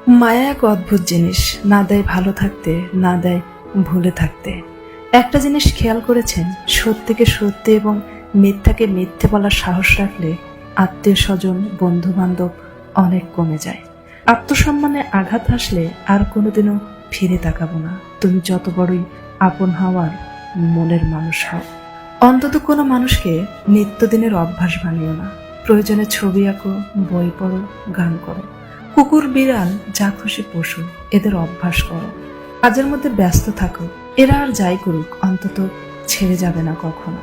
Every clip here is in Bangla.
মায়া এক অদ্ভুত জিনিস, না দেয় ভালো থাকতে, না দেয় ভুলে থাকতে। একটা জিনিস খেয়াল করেছেন, সত্যিকে সত্যি এবং মিথ্যাকে মিথ্যে বলার সাহস রাখলে আত্মীয় স্বজন, বন্ধু বান্ধব অনেক কমে যায়। আত্মসম্মানে আঘাত আসলে আর কোনোদিনও ফিরে তাকাবো না, তুমি যত বড়ই আপন হওয়ার মনের মানুষ হও। অন্তত কোনো মানুষকে নিত্যদিনের অভ্যাস বানিও না। প্রয়োজনে ছবি আঁকো, বই পড়ো, গান করো। কুকুর, বিড়াল, যা খুশি পশু, এদের অভ্যাস করো। কাজের মধ্যে ব্যস্ত থাকো। এরা আর যাই করুক, অন্তত ছেড়ে যাবে না কখনো।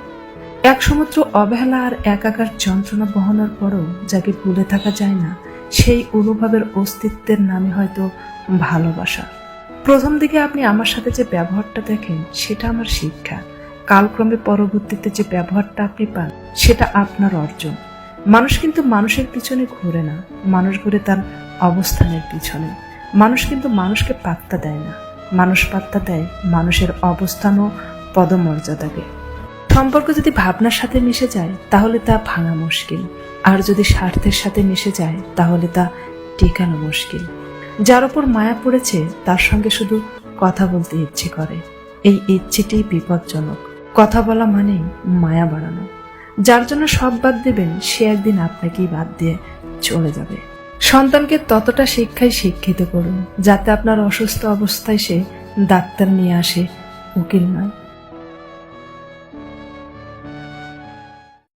এক সমুদ্র অবহেলা আর একাকার যন্ত্রণা বহনের পরও যাকে ভুলে থাকা যায় না, সেই অনুভবের অস্তিত্বের নামে হয়তো ভালোবাসা। প্রথম দিকে আপনি আমার সাথে যে ব্যবহারটা দেখেন, সেটা আমার শিক্ষা। কালক্রমে পরবর্তীতে যে ব্যবহারটা আপনি পান, সেটা আপনার অর্জন। মানুষ কিন্তু মানুষের পিছনে ঘুরে না, মানুষ ঘুরে তার অবস্থানের পিছনে। মানুষ কিন্তু মানুষকে পাত্তা দেয় না, মানুষ পাত্তা দেয় মানুষের অবস্থান ও পদমর্যাদাকে। সম্পর্ক যদি ভাবনার সাথে মিশে যায়, তাহলে তা ভাঙা মুশকিল। আর যদি স্বার্থের সাথে মিশে যায়, তাহলে তা টিকানো মুশকিল। যার উপর মায়া পড়েছে, তার সঙ্গে শুধু কথা বলতে ইচ্ছে করে। এই ইচ্ছেটি বিপজ্জনক। কথা বলা মানেই মায়া বাড়ানো। যার জন্য সব বাদ দেবেন, সে একদিন আপনাকেই বাদ দিয়ে চলে যাবে। সন্তানকে ততটা শিক্ষায় শিক্ষিত করুন, যাতে আপনার অসুস্থ অবস্থায় সে ডাক্তার নিয়ে আসে, উকিল নয়।